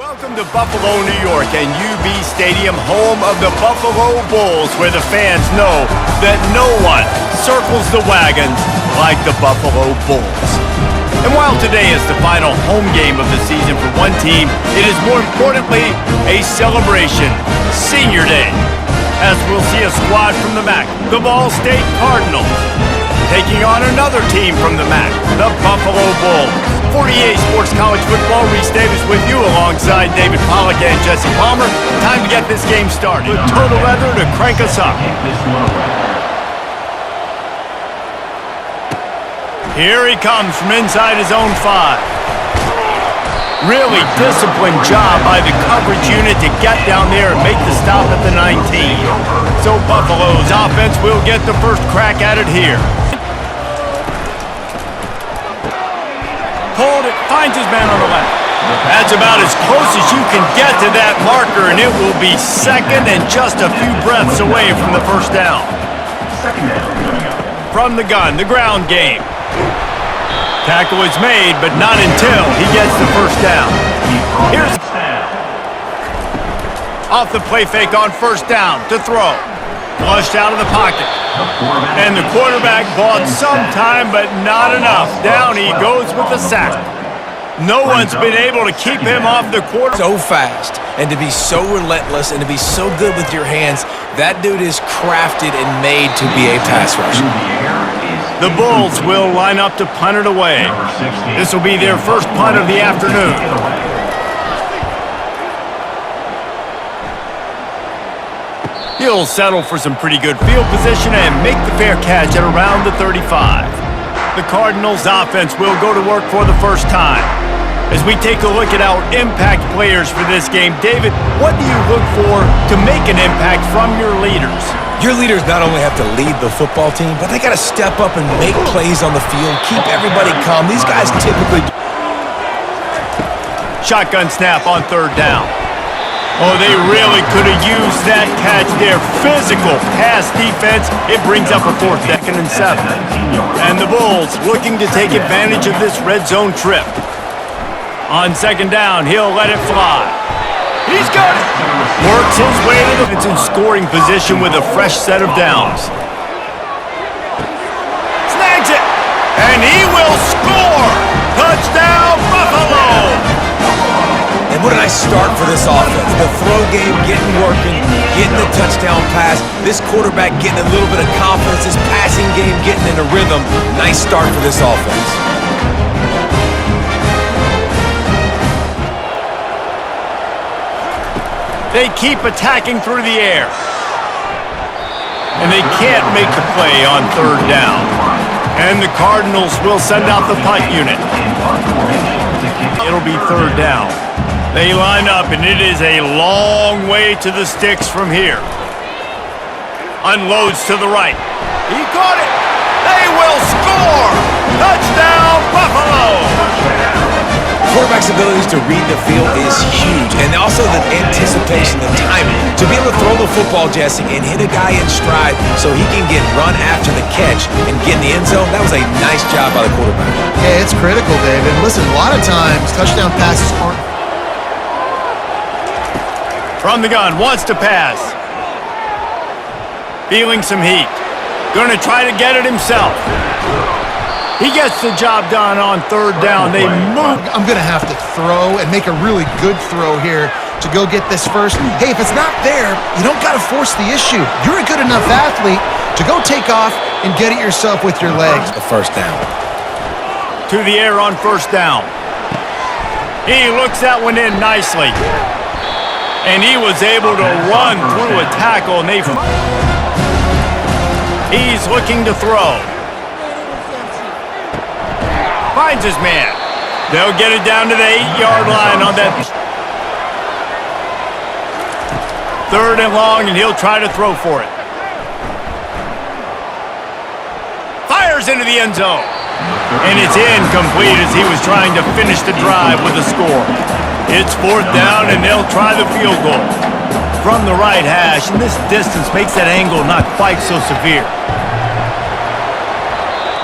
Welcome to Buffalo, New York, and UB Stadium, home of the Buffalo Bulls, where the fans know that no one circles the wagons like the Buffalo Bulls. And while today is the final home game of the season for one team, it is more importantly a celebration, Senior Day, as we'll see a squad from the MAC, the Ball State Cardinals, taking on another team from the MAC, the Buffalo Bulls. 48 Sports College Football, Reese Davis with you alongside David Pollack and Jesse Palmer. Time to get this game started. With total weather to crank us up. Here he comes from inside his own 5. Really disciplined job by the coverage unit to get down there and make the stop at the 19. So Buffalo's offense will get the first crack at it here. Hold it, finds his man on the left. That's about as close as you can get to that marker, and it will be second and just a few breaths away from the first down. From the gun, the ground game. Tackle is made, but not until he gets the first down. Here's off the play fake on first down to throw. Flushed out of the pocket. And the quarterback bought some time, but not enough. Down he goes with the sack. No one's been able to keep him off the quarter. So fast, and to be so relentless, and to be so good with your hands, that dude is crafted and made to be a pass rusher. The Bulls will line up to punt it away. This will be their first punt of the afternoon. He'll settle for some pretty good field position and make the fair catch at around the 35. The Cardinals' offense will go to work for the first time. As we take a look at our impact players for this game, David, what do you look for to make an impact from your leaders? Your leaders not only have to lead the football team, but they got to step up and make plays on the field, keep everybody calm. These guys typically... Shotgun snap on third down. Oh, they really could have used that catch there. Physical pass defense. It brings up a 4th and 7. And the Bulls looking to take advantage of this red zone trip. On second down, he'll let it fly. He's got it. Works his way to the scoring position with a fresh set of downs. Snags it. And he will score. Touchdown, Buffalo. And what a nice start for this offense. The throw game getting working, getting the touchdown pass. This quarterback getting a little bit of confidence. This passing game getting in a rhythm. Nice start for this offense. They keep attacking through the air. And they can't make the play on third down. And the Cardinals will send out the punt unit. It'll be third down. They line up, and it is a long way to the sticks from here. Unloads to the right. He caught it. They will score. Touchdown, Buffalo. Quarterback's abilities to read the field is huge, and also the anticipation, the timing. To be able to throw the football, Jesse, and hit a guy in stride so he can get run after the catch and get in the end zone, that was a nice job by the quarterback. Yeah, it's critical, David. Listen, a lot of times touchdown passes aren't... From the gun, wants to pass. Feeling some heat. Going to try to get it himself. He gets the job done on third down. They move. I'm going to have to throw and make a really good throw here to go get this first. Hey, if it's not there, you don't got to force the issue. You're a good enough athlete to go take off and get it yourself with your legs. The first down. To the air on first down. He looks that one in nicely. And he was able to run through a tackle, and he's looking to throw. Finds his man. They'll get it down to the 8-yard line on that. Third and long, and he'll try to throw for it. Fires into the end zone. And it's incomplete as he was trying to finish the drive with a score. It's fourth down, and they'll try the field goal. From the right hash, and this distance makes that angle not quite so severe.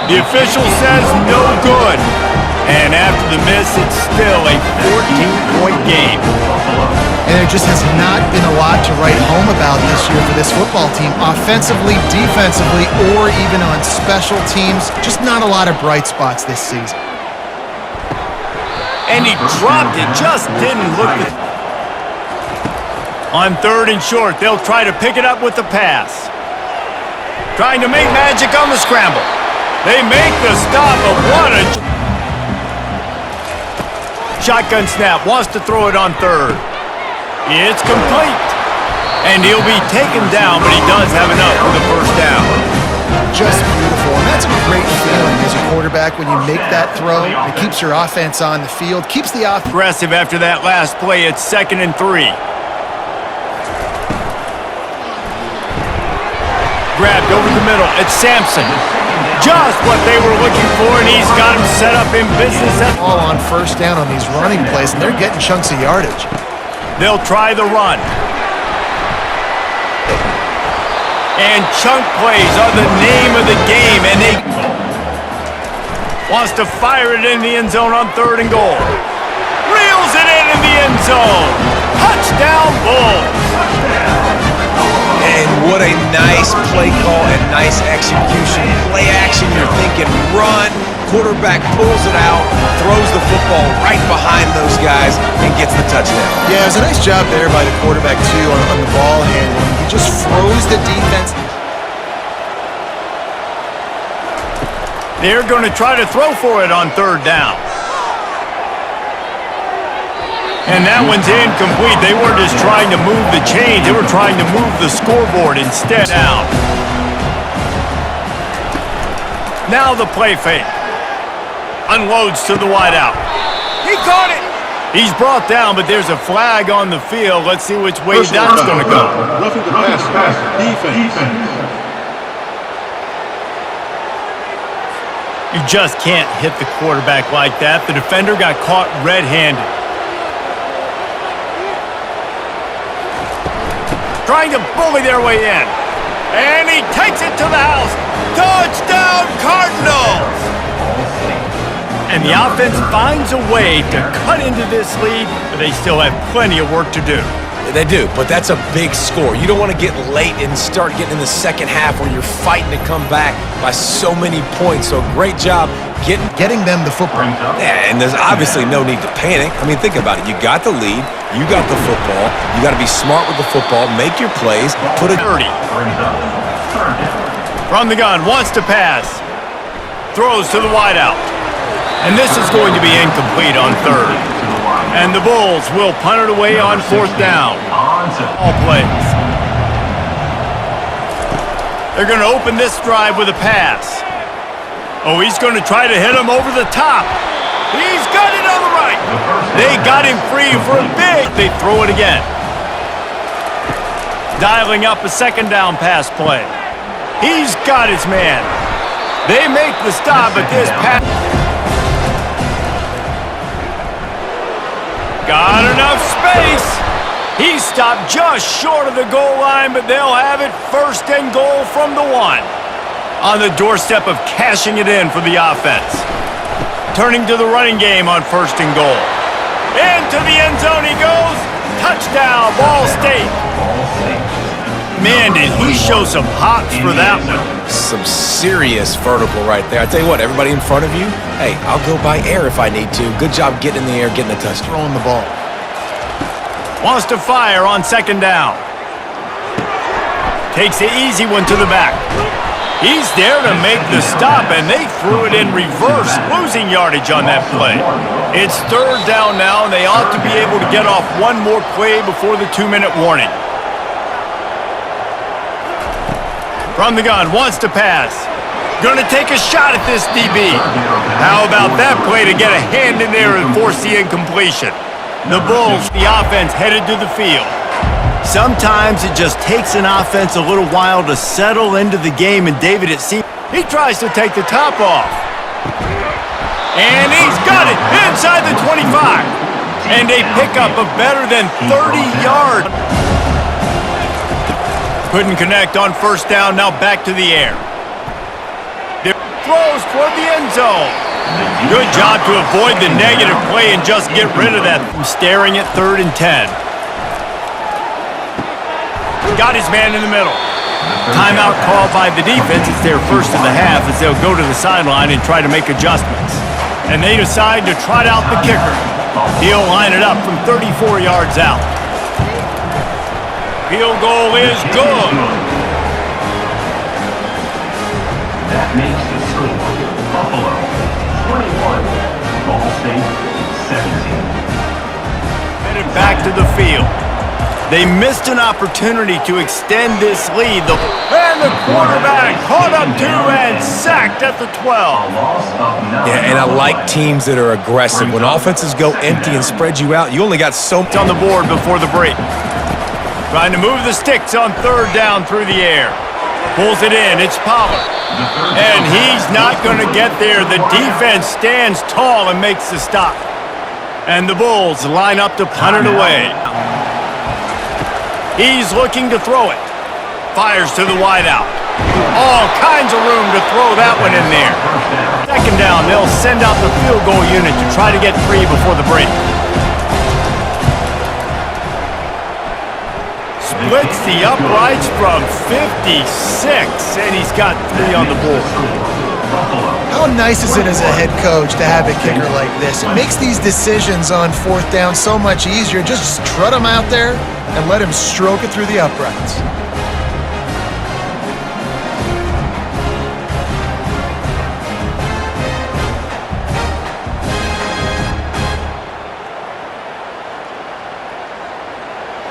The official says no good. And after the miss, it's still a 14-point game. And there just has not been a lot to write home about this year for this football team. Offensively, defensively, or even on special teams. Just not a lot of bright spots this season. And he dropped it, just didn't look it. On 3rd and short, they'll try to pick it up with the pass. Trying to make magic on the scramble. They make the stop, but what a... Shotgun snap, wants to throw it on 3rd. It's complete. And he'll be taken down, but he does have enough for the first down. Just beautiful, and that's a great feeling as a quarterback when you make that throw. It keeps your offense on the field, keeps the offense Aggressive after that last play. It's 2nd and 3. Grabbed over the middle. It's Sampson. Just what they were looking for, and he's got him set up in business. all on 1st down on these running plays, and they're getting chunks of yardage. They'll try the run. And chunk plays are the name of the game, and they wants to fire it in the end zone on 3rd and goal. Reels it in the end zone. Touchdown, Bulls. And what a nice play call and nice execution. Play action, you're thinking run. Quarterback pulls it out, throws the football right behind those guys, and gets the touchdown. Yeah, it was a nice job there by the quarterback, too, on the ball handling. He just froze the defense. They're going to try to throw for it on 3rd down. And that one's incomplete. They weren't just trying to move the chains. They were trying to move the scoreboard instead. Now the play fake. Unloads to the wideout. He caught it. He's brought down, but there's a flag on the field. Let's see which way that's going to go. Roughing the pass. Defense. You just can't hit the quarterback like that. The defender got caught red-handed. Trying to bully their way in. And he takes it to the house. Touchdown, Cardinals! And the offense finds a way to cut into this lead, but they still have plenty of work to do. They do, but that's a big score. You don't want to get late and start getting in the second half where you're fighting to come back by so many points. So great job getting them the football. Yeah, and there's obviously no need to panic. I mean, think about it. You got the lead. You got the football. You got to be smart with the football. Make your plays. Put it 30. From the gun, wants to pass. Throws to the wideout. And this is going to be incomplete on 3rd. And the Bulls will punt it away on 4th down. All plays. They're going to open this drive with a pass. Oh, he's going to try to hit him over the top. He's got it on the right. They got him free for a big. They throw it again. Dialing up a 2nd down pass play. He's got his man. They make the stop, but this pass... Got enough space. He stopped just short of the goal line, but they'll have it 1st and goal from the 1. On the doorstep of cashing it in for the offense. Turning to the running game on 1st and goal. Into the end zone he goes. Touchdown, Ball State. Man, did he show some hops for that one. some serious vertical right there. I tell you what, everybody in front of you, hey, I'll go by air if I need to. Good job getting in the air, getting a touchdown. Throwing the ball. Wants to fire on 2nd down. Takes the easy one to the back. He's there to make the stop, and they threw it in reverse, losing yardage on that play. It's 3rd down now, and they ought to be able to get off one more play before the 2-minute warning. From the gun, wants to pass. Gonna take a shot at this DB. How about that play to get a hand in there and force the incompletion? The Bulls, the offense, headed to the field. Sometimes it just takes an offense a little while to settle into the game, and David, it seems, he tries to take the top off. And he's got it inside the 25. And a pickup of better than 30 yards. Couldn't connect on 1st down, now back to the air. Throws toward the end zone. Good job to avoid the negative play and just get rid of that. Staring at 3rd and 10. got his man in the middle. Timeout called by the defense. It's their first of the half as they'll go to the sideline and try to make adjustments. And they decide to trot out the kicker. He'll line it up from 34 yards out. Field goal is good. That makes the score Buffalo 21, Ball State 17. Headed back to the field. They missed an opportunity to extend this lead. And the quarterback caught up to and sacked at the 12. Yeah, and I like teams that are aggressive. When offenses go empty and spread you out, you only got so much on the board before the break. Trying to move the sticks on third down through the air. Pulls it in. It's Pollard. And he's not going to get there. The defense stands tall and makes the stop. And the Bulls line up to punt it away. He's looking to throw it. Fires to the wideout. All kinds of room to throw that one in there. Second down, they'll send out the field goal unit to try to get 3 before the break. Splits the uprights from 56, and he's got 3 on the board. How nice is it as a head coach to have a kicker like this? It makes these decisions on fourth down so much easier. Just trot him out there and let him stroke it through the uprights.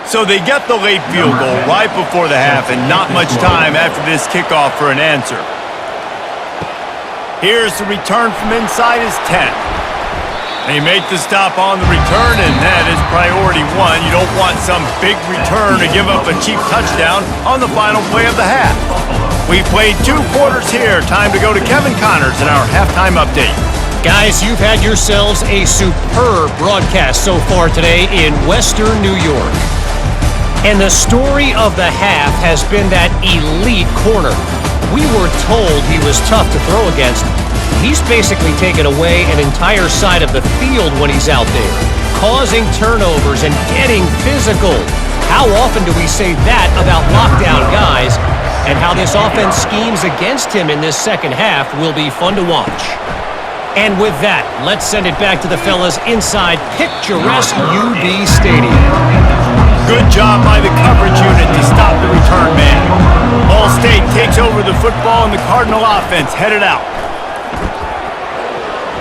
So they get the late field goal right before the half and not much time after this kickoff for an answer. Here's the return from inside his 10. They make the stop on the return, and that is priority 1. You don't want some big return to give up a cheap touchdown on the final play of the half. We've played 2 quarters here. Time to go to Kevin Connors in our halftime update. Guys, you've had yourselves a superb broadcast so far today in Western New York. And the story of the half has been that elite corner. We were told he was tough to throw against. He's basically taken away an entire side of the field when he's out there, causing turnovers and getting physical. How often do we say that about lockdown guys? And how this offense schemes against him in this second half will be fun to watch. And with that, let's send it back to the fellas inside picturesque UB Stadium. Good job by the coverage unit to stop the return man. Ball State takes over the football and the Cardinal offense headed out.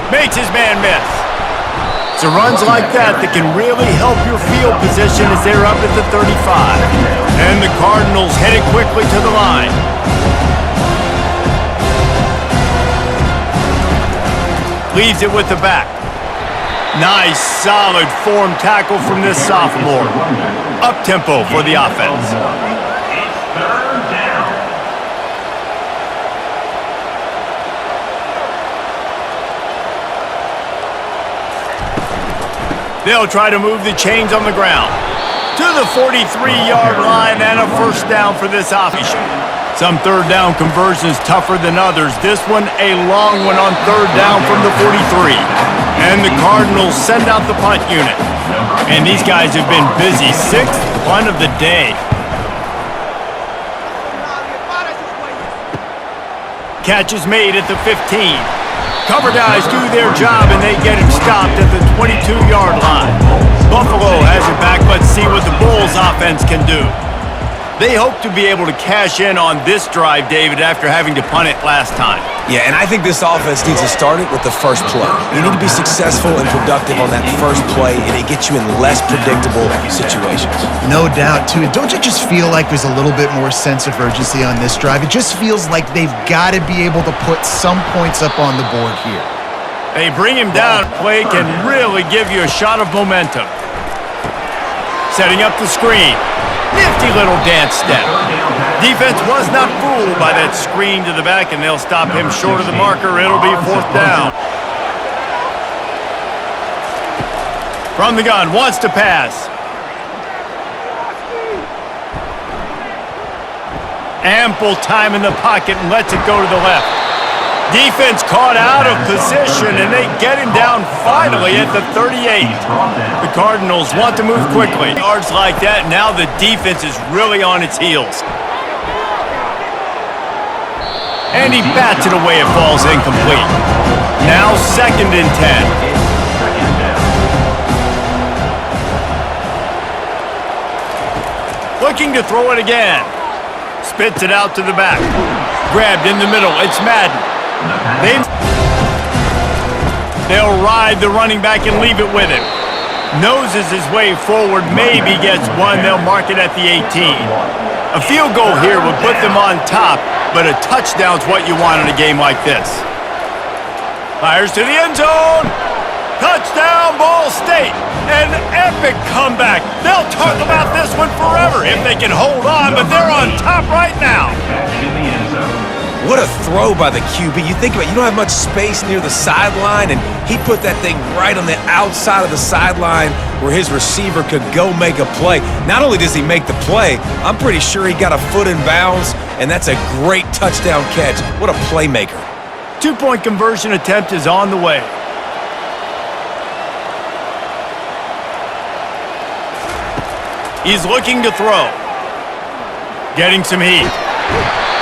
Makes his man miss. It's runs like that can really help your field position as they're up at the 35. And the Cardinals headed quickly to the line. Leaves it with the back. Nice, solid form tackle from this sophomore. Up-tempo for the offense. It's third down. They'll try to move the chains on the ground. To the 43-yard line and a first down for this offense. Some third down conversions tougher than others. This one a long one on third down from the 43. And the Cardinals send out the punt unit. And these guys have been busy. 6th punt of the day. Catch is made at the 15. Cover guys do their job and they get him stopped at the 22-yard line. Buffalo has it back. Let's see what the Bulls offense can do. They hope to be able to cash in on this drive, David, after having to punt it last time. Yeah, and I think this offense needs to start it with the first play. You need to be successful and productive on that first play, and it gets you in less predictable situations. No doubt, too. Don't you just feel like there's a little bit more sense of urgency on this drive? It just feels like they've got to be able to put some points up on the board here. They bring him down. Play can really give you a shot of momentum. Setting up the screen. Nifty little dance step. Defense was not fooled by that screen to the back, and they'll stop him short of the marker. It'll be fourth down. From the gun, wants to pass. Ample time in the pocket and lets it go to the left. Defense caught out of position, and they get him down finally at the 38. The Cardinals want to move quickly. Yards like that, now the defense is really on its heels. And he bats it away. It falls incomplete. Now 2nd and 10. Looking to throw it again. Spits it out to the back. Grabbed in the middle. It's Madden. They'll ride the running back and leave it with him. Noses his way forward, maybe gets one. They'll mark it at the 18. A field goal here would put them on top, but a touchdown's what you want in a game like this. Fires to the end zone. Touchdown, Ball State. An epic comeback. They'll talk about this one forever if they can hold on, but they're on top right now. What a throw by the QB. You think about it, you don't have much space near the sideline, and he put that thing right on the outside of the sideline where his receiver could go make a play. Not only does he make the play, I'm pretty sure he got a foot in bounds, and that's a great touchdown catch. What a playmaker. 2-point conversion attempt is on the way. He's looking to throw. Getting some heat.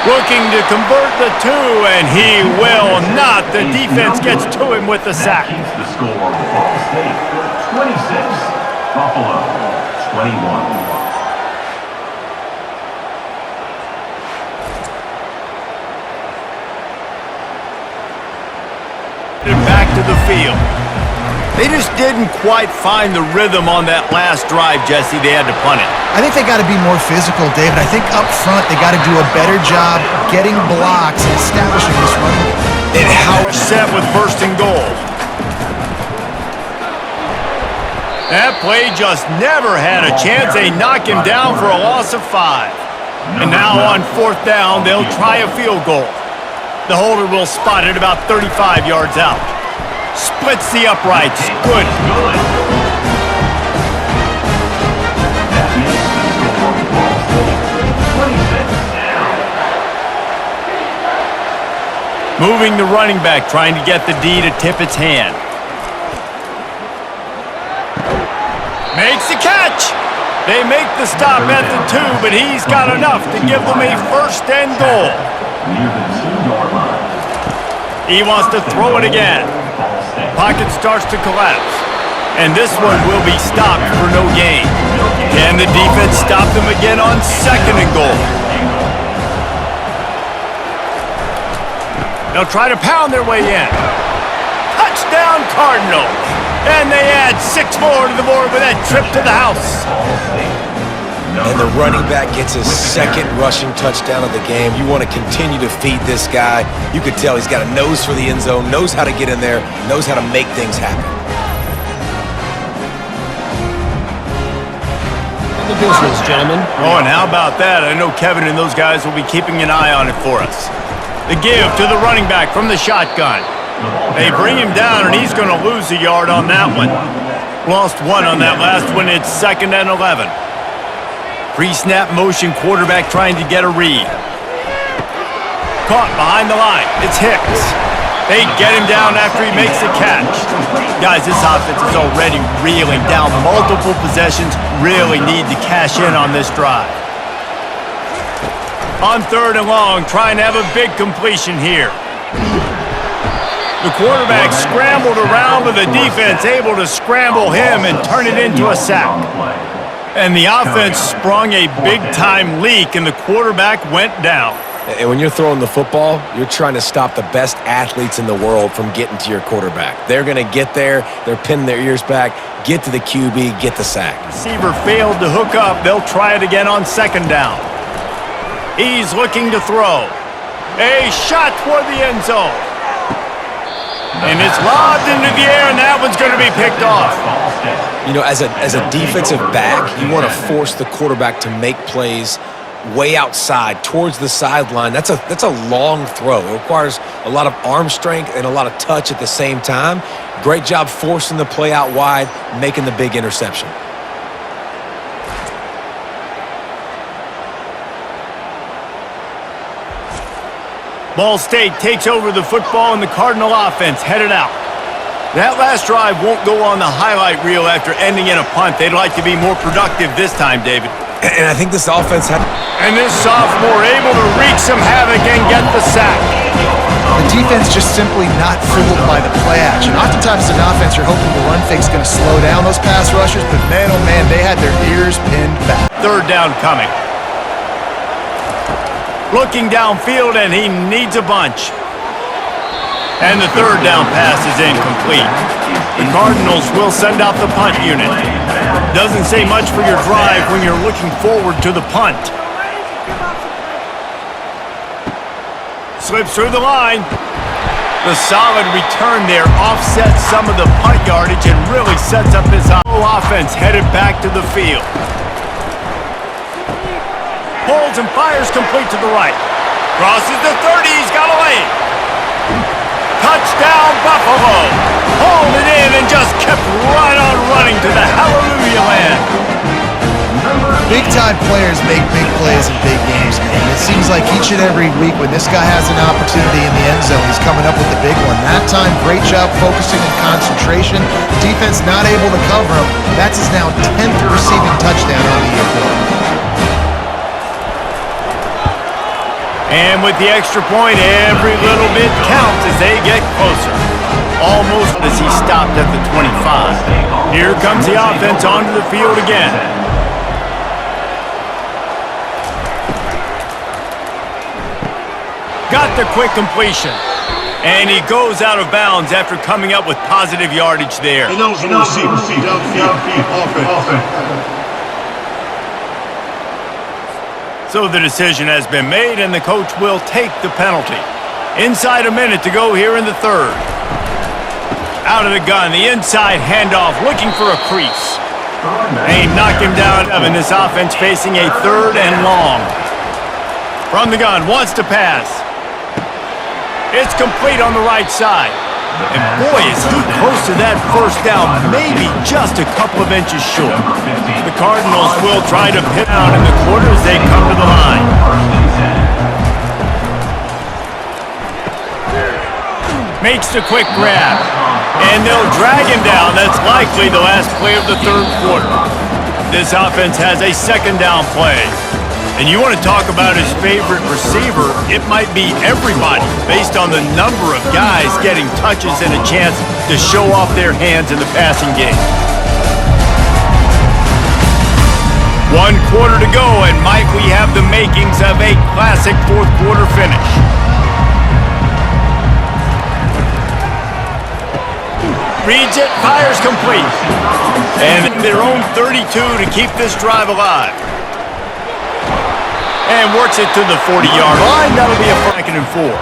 Looking to convert the 2, and he will not. The defense gets to him with the sack. That keeps the score of Ball State 26, Buffalo 21. Back to the field. They just didn't quite find the rhythm on that last drive, Jesse. They had to punt it. I think they got to be more physical, David. I think up front they got to do a better job getting blocks and establishing this run. And how set with 1st and goal. That play just never had a chance. They knock him down for a loss of 5. And now on 4th down, they'll try a field goal. The holder will spot it about 35 yards out. Splits the uprights. Good. That makes the score of Ball State 26. Moving the running back, trying to get the D to tip its hand. Makes the catch. They make the stop at the 2, but he's got enough to give them a 1st and goal. Near the 2-yard line. He wants to throw it again. Pocket starts to collapse. And this one will be stopped for no gain. Can the defense stop them again on 2nd and goal? They'll try to pound their way in. Touchdown, Cardinals. And they add 6 more to the board with that trip to the house. And the running back gets his 2nd rushing touchdown of the game. You want to continue to feed this guy. You could tell he's got a nose for the end zone, knows how to get in there, knows how to make things happen. The business, gentlemen. Oh, and how about that? I know Kevin and those guys will be keeping an eye on it for us. The give to the running back from the shotgun. They bring him down, and he's going to lose a yard on that one. Lost 1 on that last one. It's 2nd and 11. Pre-snap motion, quarterback trying to get a read. Caught behind the line. It's Hicks. They get him down after he makes the catch. Guys, this offense is already reeling down. Multiple possessions, really need to cash in on this drive. On 3rd and long, trying to have a big completion here. The quarterback scrambled around, but the defense able to scramble him and turn it into a sack. And the offense sprung a big-time leak, and the quarterback went down. And when you're throwing the football, you're trying to stop the best athletes in the world from getting to your quarterback. They're going to get there. They're pinning their ears back, get to the QB, get the sack. Receiver failed to hook up. They'll try it again on 2nd down. He's looking to throw. A shot toward the end zone. And it's lobbed into the air, and that one's going to be picked off. You know, as a defensive back, you want to force the quarterback to make plays way outside towards the sideline. That's a long throw. It requires a lot of arm strength and a lot of touch at the same time. Great job forcing the play out wide, making the big interception. Ball State takes over the football and the Cardinal offense headed out. That last drive won't go on the highlight reel after ending in a punt. They'd like to be more productive this time, David. And I think this offense had... And this sophomore able to wreak some havoc and get the sack. The defense just simply not fooled by the play action. Oftentimes, as an offense, you're hoping the run fake's going to slow down those pass rushers, but man, oh man, they had their ears pinned back. Third down coming. Looking downfield, and he needs a bunch. And the third down pass is incomplete. The Cardinals will send out the punt unit. Doesn't say much for your drive when you're looking forward to the punt. Slips through the line. The solid return there offsets some of the punt yardage and really sets up this offense headed back to the field. Pulls and fires complete to the right. Crosses the 30, he's got a lane. Touchdown, Buffalo! Hauled it in and just kept right on running to the hallelujah land. Big-time players make big plays in big games, man. It seems like each and every week when this guy has an opportunity in the end zone, he's coming up with the big one. That time, great job focusing and concentration. Defense not able to cover him. That's his now 10th receiving touchdown on the year for him. And with the extra point, every little bit counts as they get closer. Almost as he stopped at the 25. Here comes the offense onto the field again. Got the quick completion. And he goes out of bounds after coming up with positive yardage there. And those are receivers. Downfield offense. So the decision has been made, and the coach will take the penalty. Inside a minute to go here in the third. Out of the gun, the inside handoff, looking for a crease. They knock him down, and this offense facing a third and long. From the gun, wants to pass. It's complete on the right side. And boy, is he close to that first down, maybe just a couple of inches short. The Cardinals will try to pin down in the quarter as they come to the line. Makes the quick grab. And they'll drag him down. That's likely the last play of the third quarter. This offense has a second down play. And you want to talk about his favorite receiver, it might be everybody based on the number of guys getting touches and a chance to show off their hands in the passing game. 1 quarter to go, and might we have the makings of a classic fourth quarter finish. Reads it, fires complete. And their own 32 to keep this drive alive. And works it to the 40-yard line. That'll be a 2nd and 4.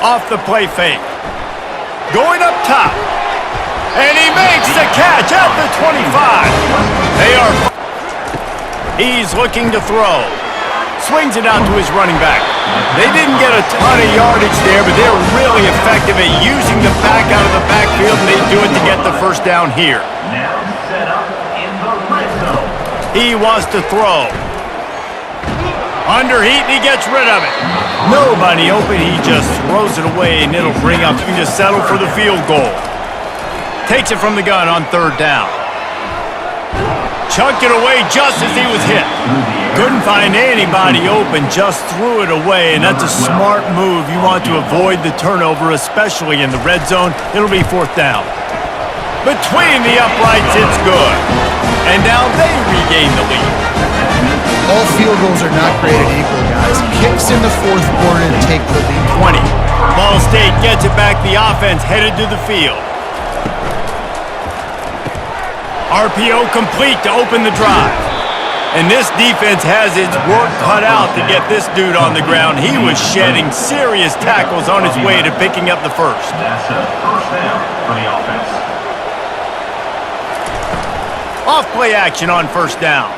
Off the play fake. Going up top. And he makes the catch at the 25. He's looking to throw. Swings it out to his running back. They didn't get a ton of yardage there, but they're really effective at using the back out of the backfield, and they do it to get the first down here. Now set up in the red zone. He wants to throw. Under heat, and he gets rid of it. Nobody open, he just throws it away, and it'll bring up. You can just settle for the field goal. Takes it from the gun on third down. Chunked it away just as he was hit. Couldn't find anybody open, just threw it away, and that's a smart move. You want to avoid the turnover, especially in the red zone. It'll be fourth down. Between the uprights, it's good. And now they regain the lead. All field goals are not created equal, guys. Kicks in the fourth quarter and take the lead. 20. Ball State gets it back. The offense headed to the field. RPO complete to open the drive. And this defense has its work cut out to get this dude on the ground. He was shedding serious tackles on his way to picking up the first. That's a first down for the offense. Off play action on first down.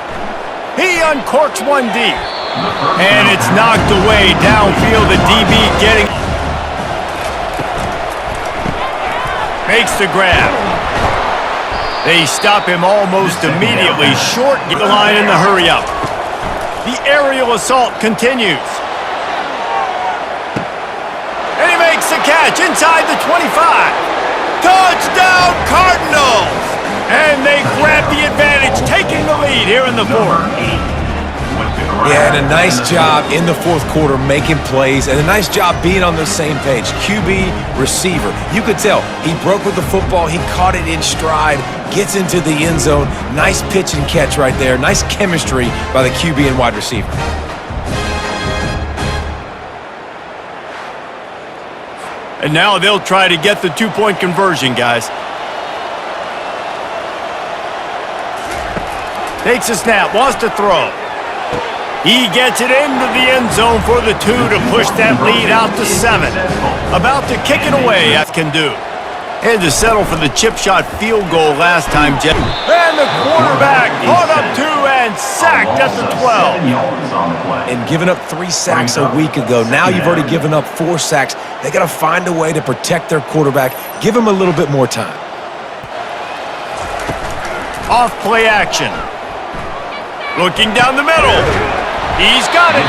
He uncorks one deep. And it's knocked away downfield. The DB getting... Makes the grab. They stop him almost immediately. Short the line in the hurry up. The aerial assault continues. Makes the catch inside the 25. Touchdown Cardinals! And they grab the advantage, taking the lead here in the fourth. Yeah, and a nice job in the fourth quarter making plays, and a nice job being on the same page. QB, receiver. You could tell he broke with the football. He caught it in stride, gets into the end zone. Nice pitch and catch right there. Nice chemistry by the QB and wide receiver. And now they'll try to get the two-point conversion, guys. Takes a snap, wants to throw. He gets it into the end zone for the 2 to push that lead out to 7. About to kick it away, as can do. Had to settle for the chip shot field goal last time, Jeff. And the quarterback caught up 2 and sacked at the 12. And giving up 3 sacks a week ago. Now you've already given up 4 sacks. They got to find a way to protect their quarterback. Give him a little bit more time. Off play action. Looking down the middle. He's got it.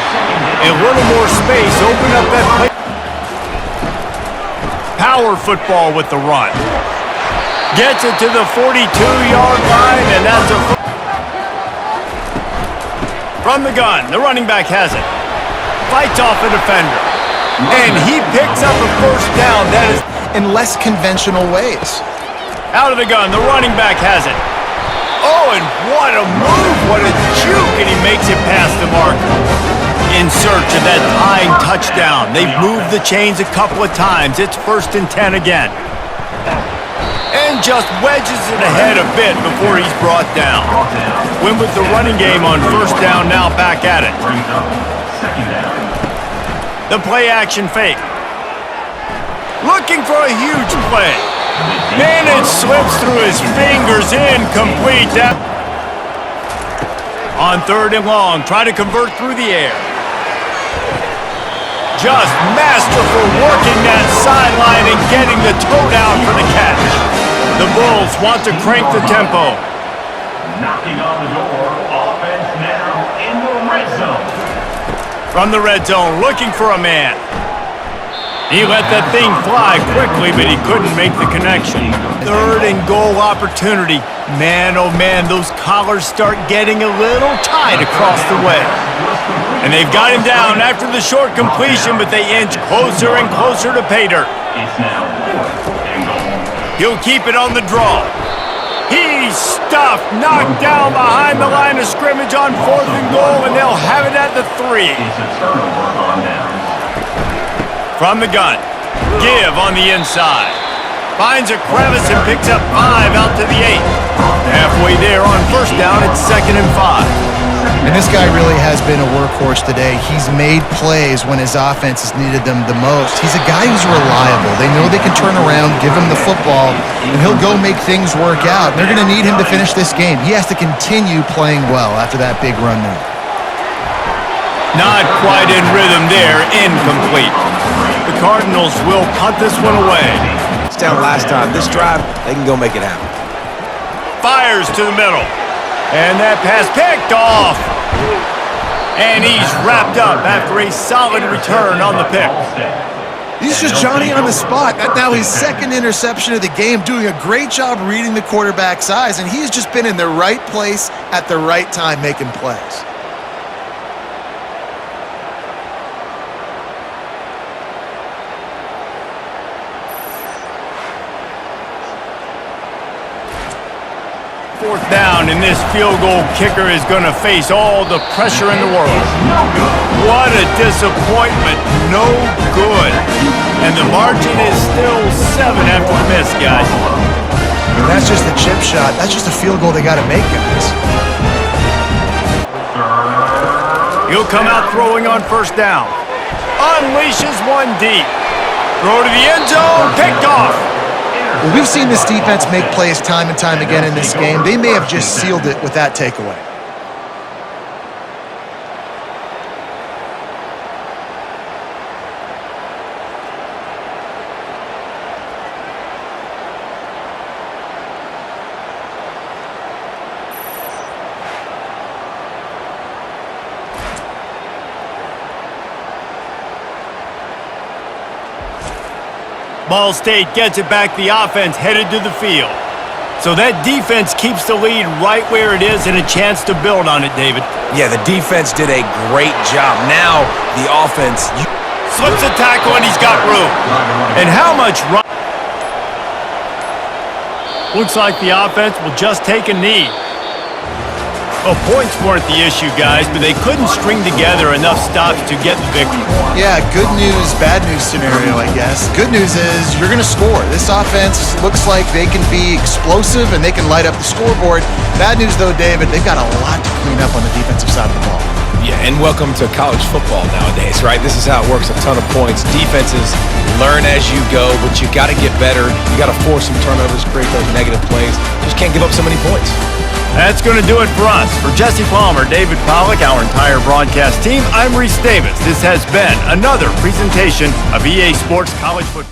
A little more space. Open up that play. Power football with the run. Gets it to the 42-yard line, and that's a... From the gun, the running back has it. Fights off a defender. And he picks up a first down. That is in less conventional ways. out of the gun. The running back has it. Oh, and what a move. What a juke. And he makes it past the mark. In search of that tying touchdown. They've moved the chains a couple of times. It's 1st and 10 again. And just wedges it ahead a bit before he's brought down. Win with the running game on 1st down, now back at it. The play action fake. Looking for a huge play. And it slips through his fingers, incomplete. On 3rd and long, try to convert through the air. Just masterful working that sideline and getting the toe down for the catch. The Bulls want to crank the tempo. Knocking on the door, offense now in the red zone. From the red zone, looking for a man. He let that thing fly quickly, but he couldn't make the connection. 3rd and goal opportunity. Man, oh man, those collars start getting a little tight across the way. And they've got him down after the short completion, but they inch closer and closer to pay dirt. It's now 4th and goal. He'll keep it on the draw. He's stuffed, knocked down behind the line of scrimmage on 4th and goal, and they'll have it at the 3. It's a turnover on down. From the gun, give on the inside. Finds a crevice and picks up 5 out to the 8. Halfway there on 1st down, it's 2nd and 5. And this guy really has been a workhorse today. He's made plays when his offense has needed them the most. He's a guy who's reliable. They know they can turn around, give him the football, and he'll go make things work out. They're going to need him to finish this game. He has to continue playing well after that big run there. Not quite in rhythm there, incomplete. The Cardinals will punt this one away. It's down last time. This drive, they can go make it happen. Fires to the middle. And that pass picked off. And he's wrapped up after a solid return on the pick. He's just Johnny on the spot. That's now his 2nd interception of the game, doing a great job reading the quarterback's eyes, and he's just been in the right place at the right time making plays. Fourth down, and this field goal kicker is going to face all the pressure in the world. What a disappointment. No good. And the margin is still 7 after the miss, guys. And that's just a chip shot. That's just a field goal they got to make, guys. He'll come out throwing on 1st down. Unleashes one deep. Throw to the end zone. Picked off. Well, we've seen this defense make plays time and time again in this game. They may have just sealed it with that takeaway. Ball State gets it back. The offense headed to the field. So that defense keeps the lead right where it is and a chance to build on it, David. Yeah, the defense did a great job. Now the offense slips a tackle and he's got room. And how much run? Looks like the offense will just take a knee. Well, points weren't the issue, guys, but they couldn't string together enough stops to get the victory. Yeah, good news, bad news scenario, I guess. Good news is you're going to score. This offense looks like they can be explosive and they can light up the scoreboard. Bad news, though, David, they've got a lot to clean up on the defensive side of the ball. Yeah, and welcome to college football nowadays, right? This is how it works, a ton of points. Defenses learn as you go, but you got to get better. You got to force some turnovers, create those negative plays. Just can't give up so many points. That's going to do it for us. For Jesse Palmer, David Pollack, our entire broadcast team, I'm Reese Davis. This has been another presentation of EA Sports College Football.